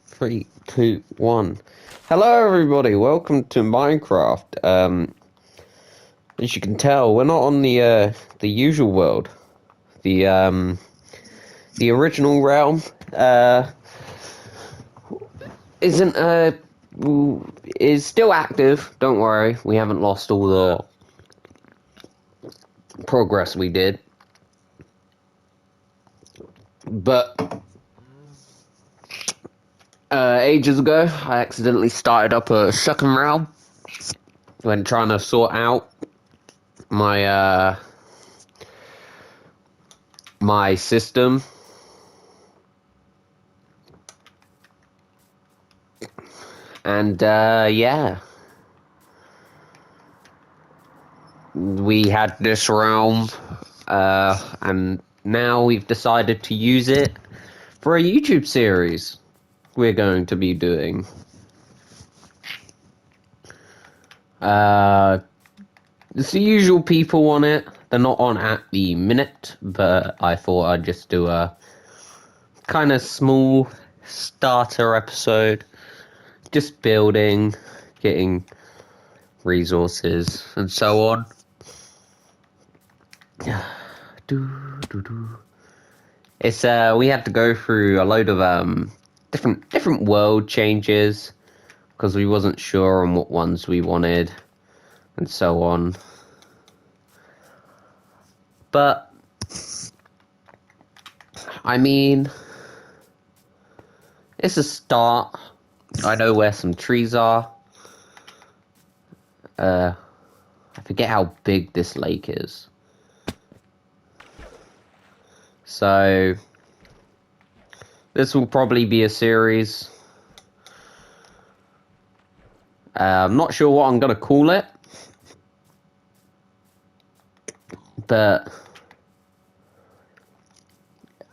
Three, two, one. Hello, everybody. Welcome to Minecraft. As you can tell, we're not on the usual world. The original realm isn't is still active. Don't worry, we haven't lost all the progress we did. But ages ago, I accidentally started up a second realm when trying to sort out my my system. And yeah, we had this realm, and now we've decided to use it for a YouTube series we're going to be doing. It's the usual people on it. They're not on at the minute, but I thought I'd just do a kind of small starter episode. Just building, getting resources, and so on. It's we had to go through a load of different world changes because we wasn't sure on what ones we wanted, and so on. But I mean, it's a start. I know where some trees are. I forget how big this lake is. So, this will probably be a series. I'm not sure what I'm going to call it. But,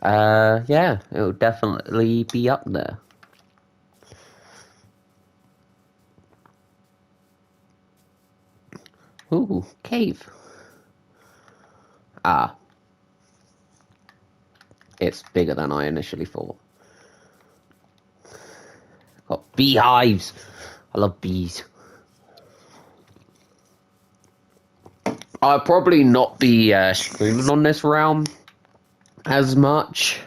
yeah, it'll definitely be up there. Ooh, cave. Ah. It's bigger than I initially thought. Got beehives. I love bees. I'll probably not be streaming on this realm as much.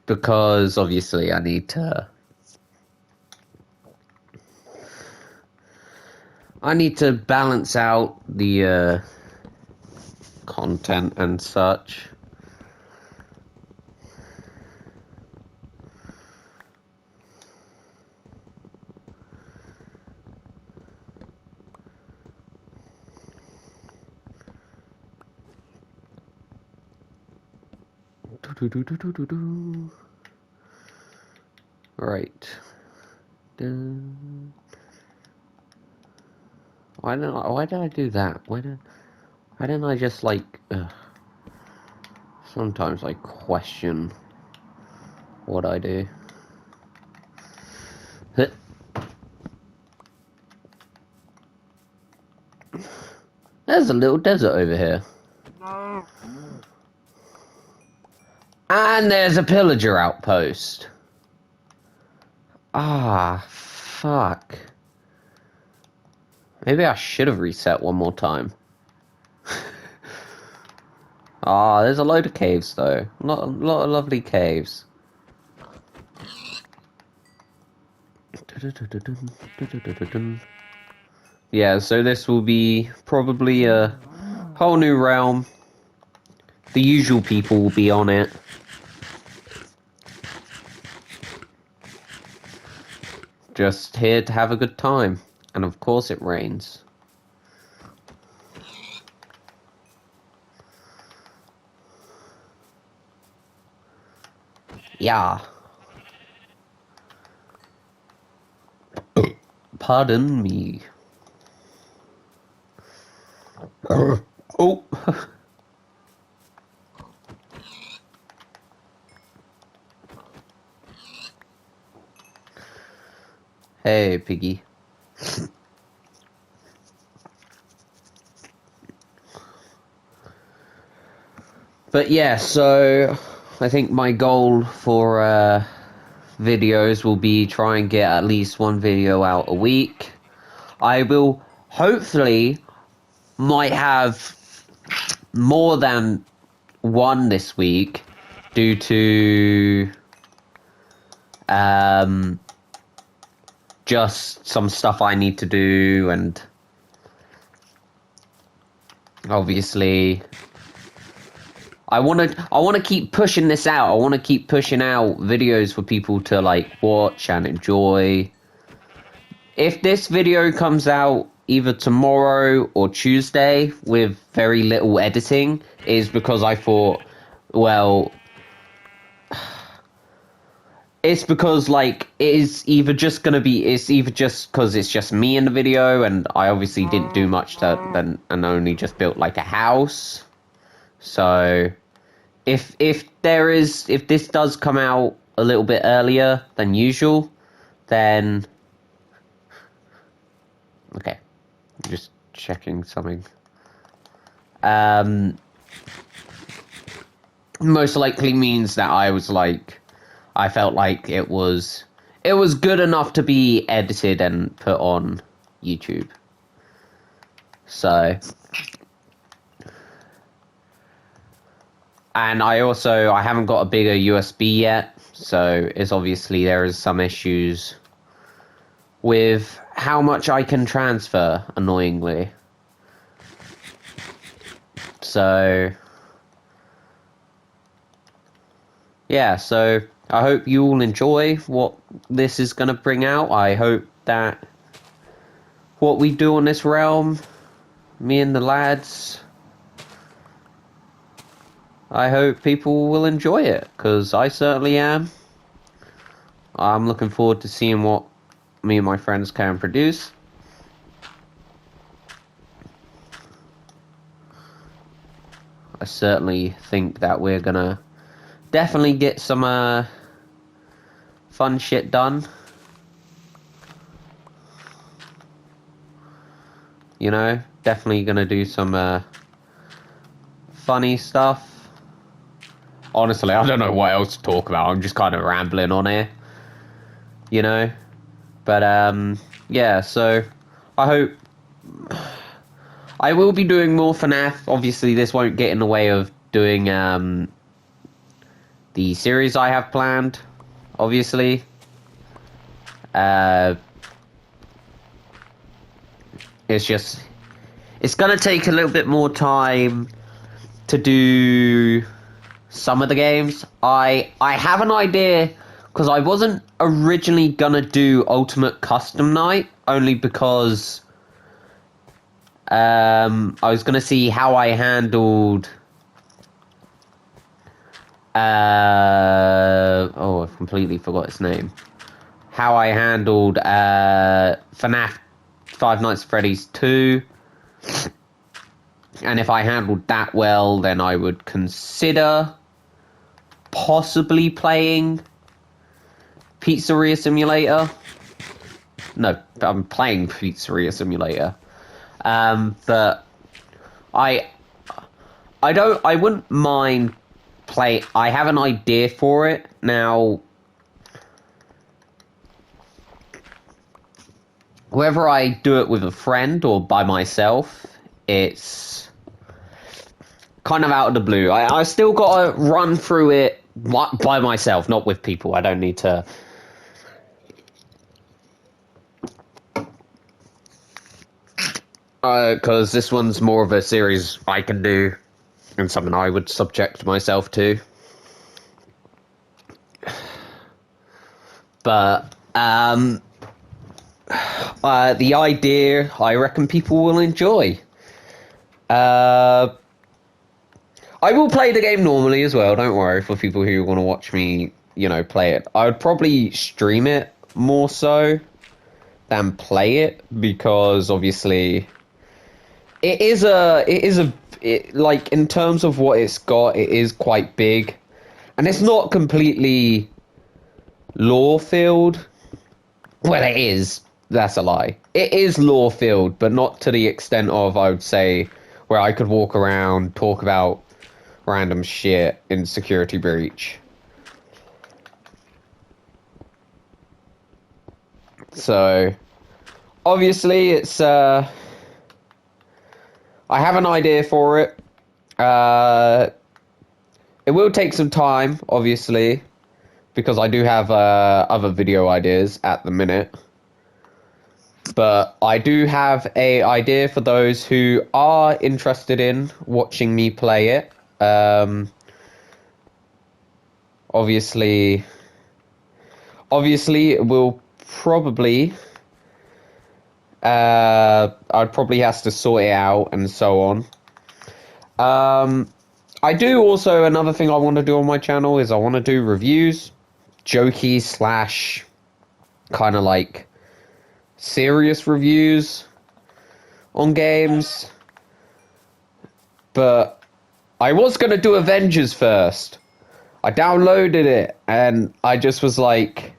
Because obviously I need to balance out the content and such. Right. Why did I do that? Why didn't I just like sometimes I question what I do. There's a little desert over here. No. And there's a pillager outpost. Ah, fuck. Maybe I should have reset one more time. Ah, there's a load of caves though. A lot of lovely caves. Yeah, so this will be probably a whole new realm. The usual people will be on it. Just here to have a good time. And of course it rains. Yeah. Pardon me. Oh. Hey, piggy. But yeah, so I think my goal for videos will be try and get at least one video out a week. I will hopefully might have more than one this week due to just some stuff I need to do, and obviously I want to keep pushing this out. I want to keep pushing out videos for people to like watch and enjoy. If this video comes out either tomorrow or Tuesday with very little editing, is because I thought, well, it's because like it's either just because it's just me in the video, and I obviously didn't do much and only just built like a house. So if this does come out a little bit earlier than usual, then okay, I'm just checking something. Most likely means that I felt like it was good enough to be edited and put on YouTube. So, and I haven't got a bigger USB yet, so it's obviously there is some issues with how much I can transfer, annoyingly. So, yeah, so I hope you all enjoy what this is going to bring out. I hope that what we do on this realm, me and the lads, I hope people will enjoy it, because I certainly am. I'm looking forward to seeing what me and my friends can produce. I certainly think that we're gonna definitely get some fun shit done. You know, definitely gonna do some funny stuff. Honestly, I don't know what else to talk about. I'm just kind of rambling on here, you know. But yeah. So I hope I will be doing more FNAF. Obviously, this won't get in the way of doing the series I have planned. Obviously, it's gonna take a little bit more time to do some of the games. I have an idea, because I wasn't originally gonna do Ultimate Custom Night, only because I was gonna see how I handled oh, I've completely forgot its name. How I handled FNAF Five Nights at Freddy's 2. And if I handled that well, then I would consider possibly playing Pizzeria Simulator. No, I'm playing Pizzeria Simulator. But I wouldn't mind play. I have an idea for it now. Whether I do it with a friend or by myself, it's kind of out of the blue. I still got to run through it by myself, not with people. I don't need to. Because this one's more of a series I can do, and something I would subject myself to. But the idea, I reckon people will enjoy. I will play the game normally as well, don't worry, for people who want to watch me, you know, play it. I would probably stream it more so than play it, because obviously like, in terms of what it's got, it is quite big, and it's not completely lore-filled. Well, it is. That's a lie. It is lore-filled, but not to the extent of, I would say, where I could walk around, talk about random shit in Security Breach. So, obviously, it's, I have an idea for it. It will take some time, obviously, because I do have other video ideas at the minute. But I do have a idea for those who are interested in watching me play it. Obviously, it will probably... I'd probably have to sort it out and so on. I do also, another thing I want to do on my channel is I want to do reviews. Jokey slash kind of like serious reviews on games. But I was going to do Avengers first. I downloaded it and I just was like...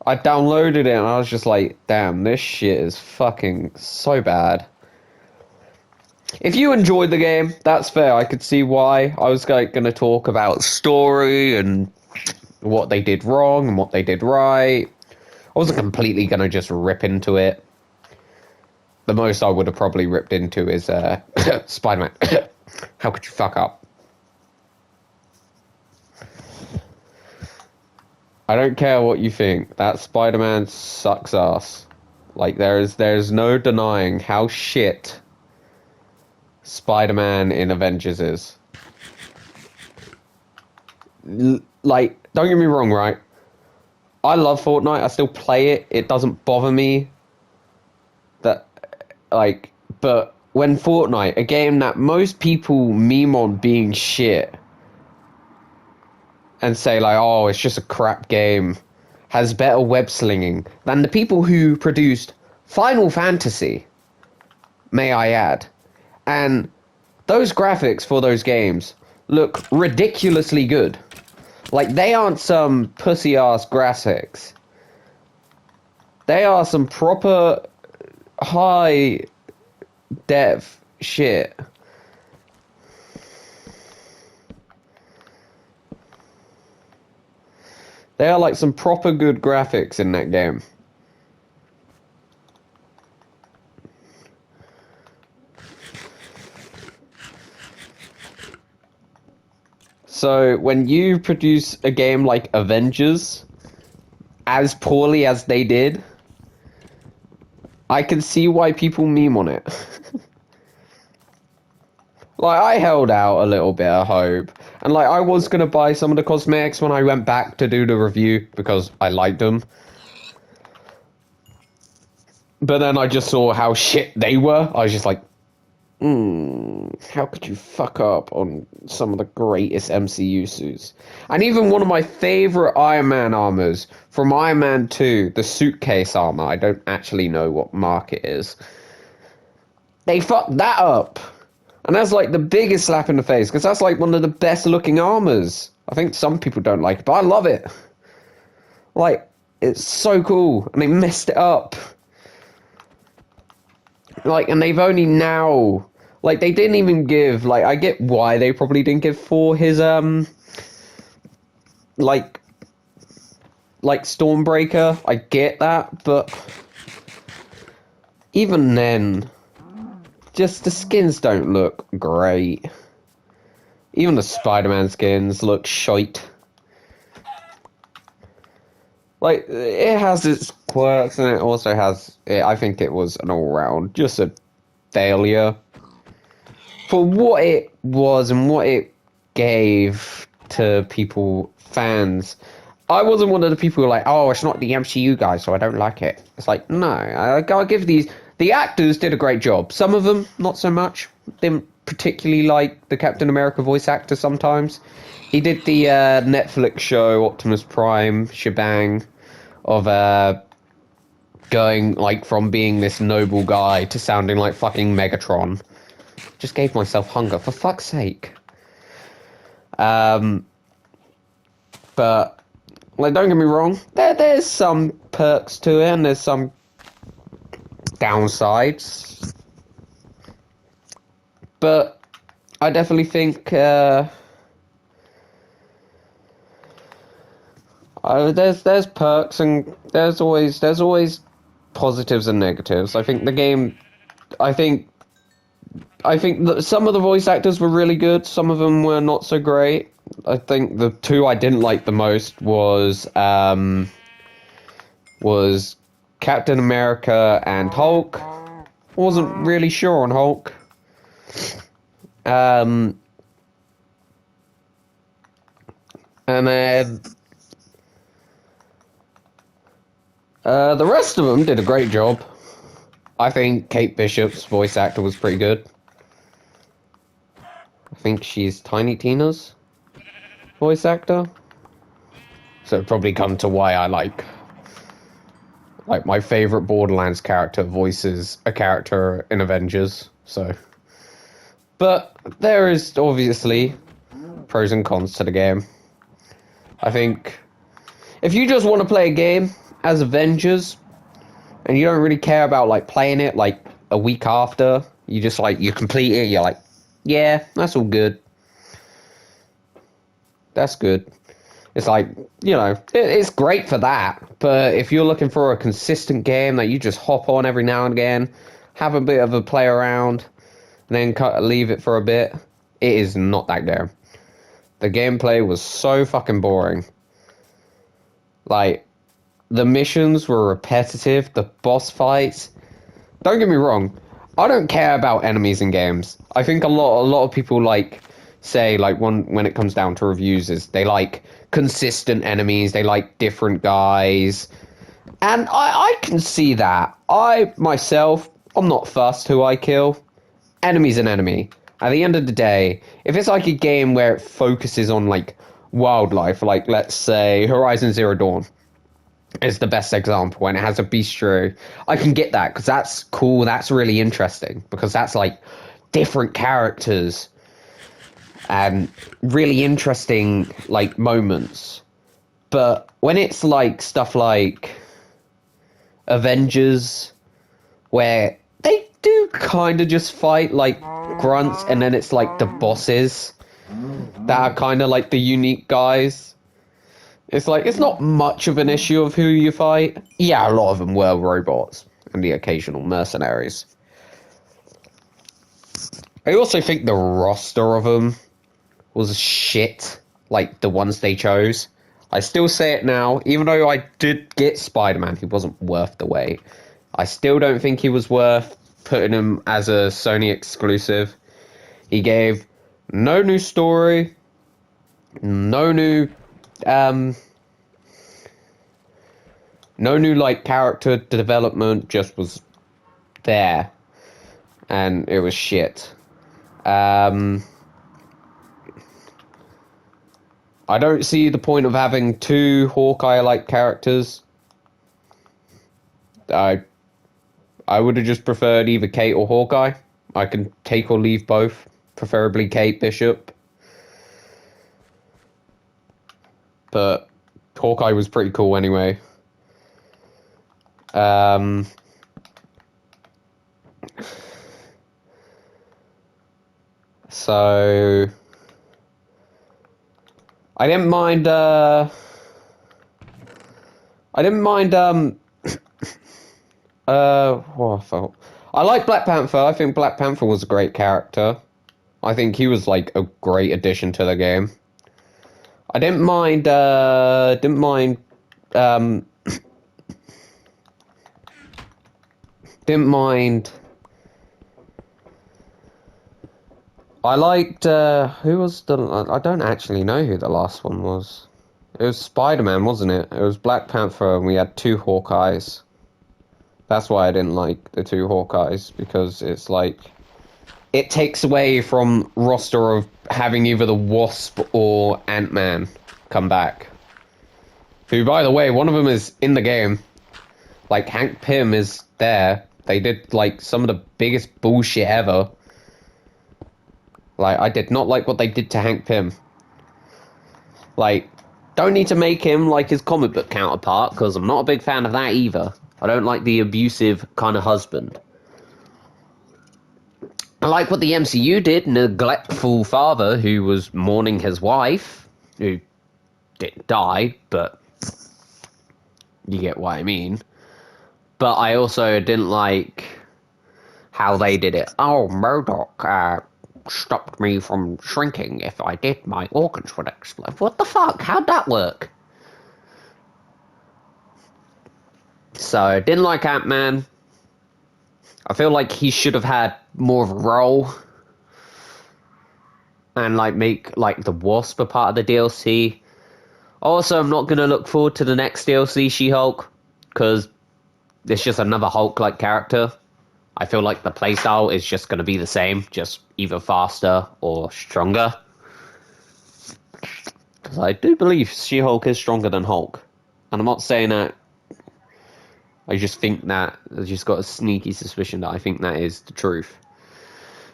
I downloaded it and I was just like, damn, this shit is fucking so bad. If you enjoyed the game, that's fair. I could see why. I was like going to talk about story and what they did wrong and what they did right. I wasn't completely going to just rip into it. The most I would have probably ripped into is Spider-Man. How could you fuck up? I don't care what you think. That Spider-Man sucks ass. Like, there's no denying how shit Spider-Man in Avengers is. Like, don't get me wrong, right? I love Fortnite. I still play it. It doesn't bother me. That, like, but when Fortnite, a game that most people meme on being shit, and say like, oh, it's just a crap game, has better web slinging than the people who produced Final Fantasy, may I add. And those graphics for those games look ridiculously good. Like, they aren't some pussy-ass graphics. They are some proper high-def shit. They are like some proper good graphics in that game. So when you produce a game like Avengers, as poorly as they did, I can see why people meme on it. Like, I held out a little bit of hope. And, like, I was going to buy some of the cosmetics when I went back to do the review because I liked them. But then I just saw how shit they were. I was just like, how could you fuck up on some of the greatest MCU suits? And even one of my favorite Iron Man armors from Iron Man 2, the suitcase armor, I don't actually know what mark it is. They fucked that up. And that's like the biggest slap in the face, because that's like one of the best looking armors. I think some people don't like it, but I love it. Like, it's so cool, and they messed it up. Like, and they've only now, like, they didn't even give, like, I get why they probably didn't give Thor his, like Stormbreaker. I get that, but even then, just the skins don't look great. Even the Spider-Man skins look shite. Like, it has its quirks, and it also has... I think it was an all-round, just a failure. For what it was and what it gave to people, fans, I wasn't one of the people who were like, oh, it's not the MCU guy, so I don't like it. It's like, no, I'll give these... The actors did a great job. Some of them, not so much. Didn't particularly like the Captain America voice actor sometimes. He did the Netflix show, Optimus Prime, shebang, of going, like, from being this noble guy to sounding like fucking Megatron. Just gave myself hunger, for fuck's sake. But, like, don't get me wrong, there's some perks to it, and there's some downsides. But I definitely think there's perks and there's always positives and negatives. I think the game. I think that some of the voice actors were really good. Some of them were not so great. I think the two I didn't like the most was Captain America and Hulk. Wasn't really sure on Hulk. And then the rest of them did a great job. I think Kate Bishop's voice actor was pretty good. I think she's Tiny Tina's voice actor. So it'd probably come to why I like my favorite Borderlands character voices a character in Avengers. So, but there is obviously pros and cons to the game. I think if you just want to play a game as Avengers and you don't really care about like playing it like a week after, you just like you complete it, you're like, yeah, that's all good. That's good. It's like, you know, it's great for that. But if you're looking for a consistent game that you just hop on every now and again, have a bit of a play around, and then leave it for a bit, it is not that game. The gameplay was so fucking boring. Like, the missions were repetitive, the boss fights. Don't get me wrong, I don't care about enemies in games. I think a lot of people like say like when it comes down to reviews is they like consistent enemies, they like different guys. And I can see that. I myself, I'm not fussed who I kill. Enemy's an enemy. At the end of the day, if it's like a game where it focuses on like wildlife, like let's say Horizon Zero Dawn is the best example, and it has a bistro, I can get that because that's cool, that's really interesting because that's like different characters and really interesting like moments. But when it's like stuff like Avengers where they do kind of just fight like grunts and then it's like the bosses that are kind of like the unique guys, it's like it's not much of an issue of who you fight. Yeah, a lot of them were robots and the occasional mercenaries. I also think the roster of them was shit, like the ones they chose. I still say it now, even though I did get Spider-Man, he wasn't worth the wait. I still don't think he was worth putting him as a Sony exclusive. He gave no new story, no new like character development, just was there, and it was shit. I don't see the point of having two Hawkeye-like characters. I would have just preferred either Kate or Hawkeye. I can take or leave both, preferably Kate Bishop. But Hawkeye was pretty cool anyway. So I didn't mind I like Black Panther. I think Black Panther was a great character. I think he was like a great addition to the game. I didn't mind I liked, who was the... I don't actually know who the last one was. It was Spider-Man, wasn't it? It was Black Panther, and we had two Hawkeyes. That's why I didn't like the two Hawkeyes, because it's like... It takes away from roster of having either the Wasp or Ant-Man come back. Who, by the way, one of them is in the game. Like, Hank Pym is there. They did, like, some of the biggest bullshit ever. Like, I did not like what they did to Hank Pym. Like, don't need to make him like his comic book counterpart, because I'm not a big fan of that either. I don't like the abusive kind of husband. I like what the MCU did, neglectful father who was mourning his wife, who didn't die, but you get what I mean. But I also didn't like how they did it. Oh, Murdoch stopped me from shrinking. If I did, my organs would explode. What the fuck? How'd that work? So, didn't like Ant-Man. I feel like he should have had more of a role. And, like, make, like, the Wasp a part of the DLC. Also, I'm not going to look forward to the next DLC, She-Hulk. Because it's just another Hulk-like character. I feel like the playstyle is just going to be the same. Just either faster or stronger. Because I do believe She-Hulk is stronger than Hulk. And I'm not saying that. I just think that. I've just got a sneaky suspicion that I think that is the truth.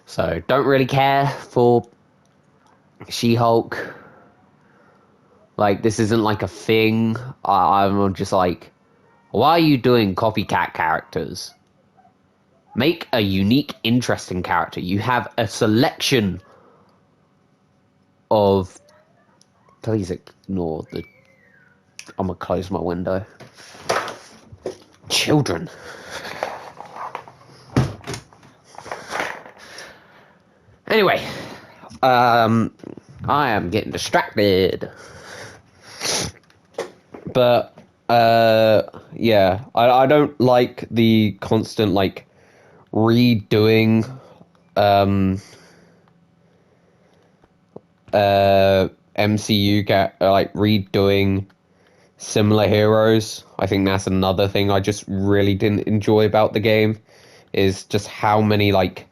So, don't really care for She-Hulk. Like, this isn't like a thing. I'm just like, why are you doing copycat characters? Make a unique, interesting character. You have a selection of... Please ignore the... I'm gonna close my window. Children. Anyway, I am getting distracted. But, yeah, I don't like the constant, like, redoing, MCU, like, redoing similar heroes. I think that's another thing I just really didn't enjoy about the game, is just how many, like,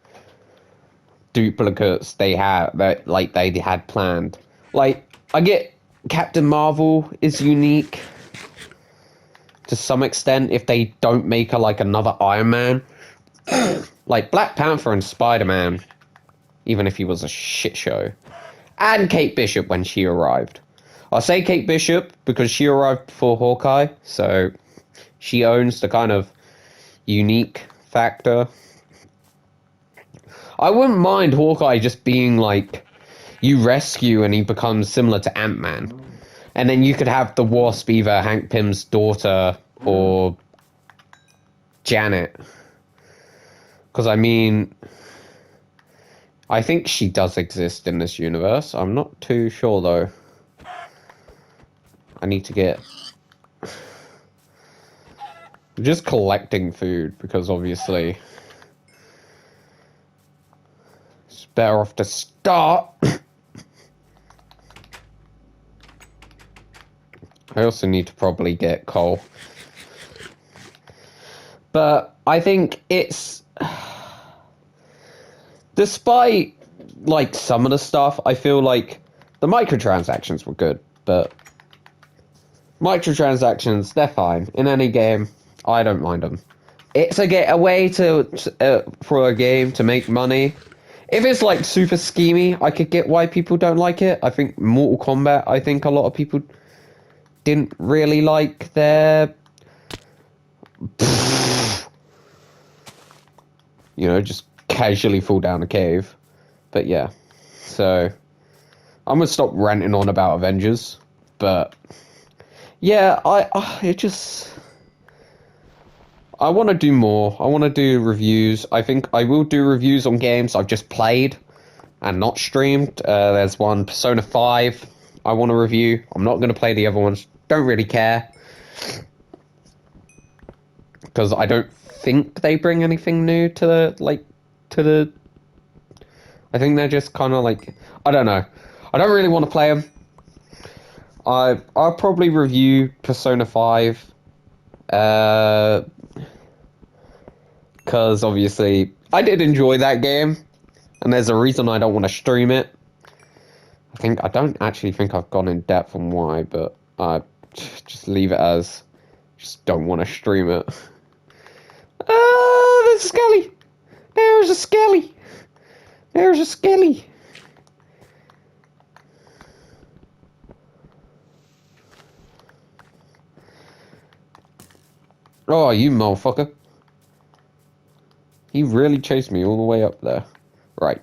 duplicates they had, that, like, they had planned. Like, I get Captain Marvel is unique to some extent if they don't make her like another Iron Man. Like Black Panther and Spider-Man, even if he was a shit show. And Kate Bishop when she arrived. I'll say Kate Bishop because she arrived before Hawkeye, so she owns the kind of unique factor. I wouldn't mind Hawkeye just being like, you rescue and he becomes similar to Ant-Man. And then you could have the Wasp, either Hank Pym's daughter or Janet. Because, I mean, I think she does exist in this universe. I'm not too sure, though. I need to get... I'm just collecting food, because obviously... it's better off to start. I also need to probably get coal. But I think it's... Despite, like, some of the stuff, I feel like the microtransactions were good, but microtransactions, they're fine. In any game, I don't mind them. It's a way for a game to make money. If it's, like, super schemy, I could get why people don't like it. I think Mortal Kombat, I think a lot of people didn't really like their... you know, just casually fall down a cave. But yeah, so I'm gonna stop ranting on about Avengers. But yeah, I want to do more. I want to do reviews. I think I will do reviews on games I've just played and not streamed. There's one, Persona 5, I want to review. I'm not going to play the other ones. Don't really care. Because I don't think they bring anything new to the... I think they're just kind of like... I don't know. I don't really want to play them. I'll probably review Persona 5. Because obviously I did enjoy that game, and there's a reason I don't want to stream it. I don't actually think I've gone in depth on why, but I just leave it as just don't want to stream it. There's a skelly. There's a skelly. There's a skelly. Oh, you motherfucker. He really chased me all the way up there. Right.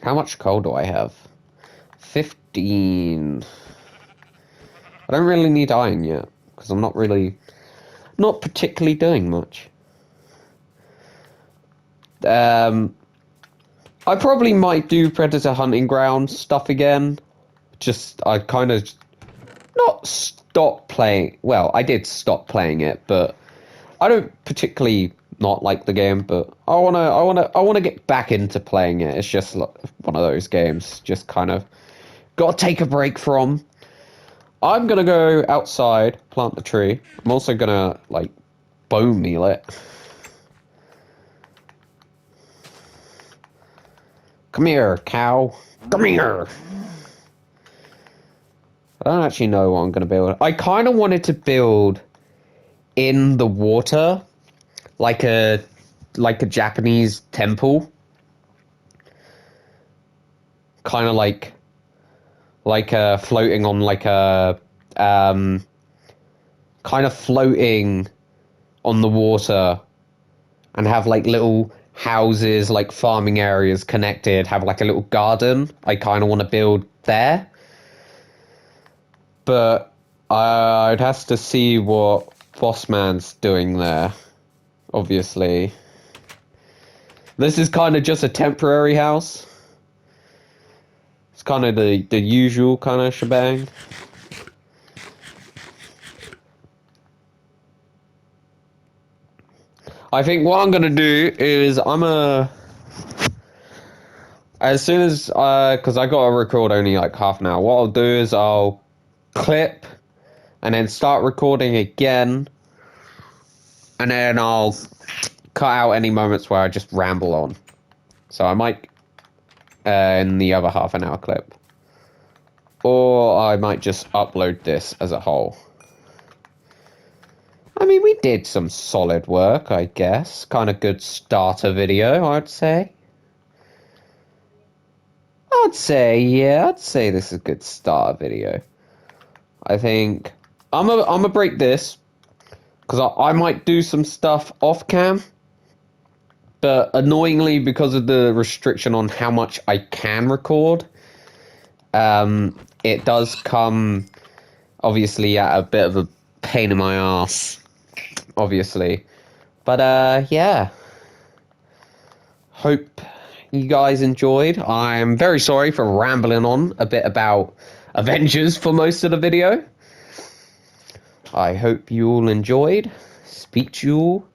How much coal do I have? 15. I don't really need iron yet, because I'm not particularly doing much. I probably might do Predator Hunting Ground stuff again. I kind of not stop playing. Well, I did stop playing it, but I don't particularly not like the game. But I wanna get back into playing it. It's just like one of those games. Just kind of gotta take a break from. I'm gonna go outside, plant the tree. I'm also gonna like bone meal it. Come here, cow. Come here. I don't actually know what I'm going to build. I kind of wanted to build in the water, like a Japanese temple. Kind of like floating on like a kind of floating on the water, and have like little houses, like farming areas connected, have like a little garden. I kind of want to build there. But I'd have to see what Bossman's doing there, obviously. This is kind of just a temporary house. It's kind of the usual kind of shebang. I think what I'm gonna do is as soon as because I gotta record only like half an hour. What I'll do is I'll clip and then start recording again, and then I'll cut out any moments where I just ramble on. So I might in the other half an hour clip, or I might just upload this as a whole. I mean, we did some solid work, I guess. Kind of good starter video, I'd say. I'd say this is a good starter video. I think I'm gonna break this because I might do some stuff off cam, but annoyingly, because of the restriction on how much I can record, it does come obviously at a bit of a pain in my ass. Obviously, but yeah, hope you guys enjoyed. I'm very sorry for rambling on a bit about Avengers for most of the video. I hope you all enjoyed. Speak to you all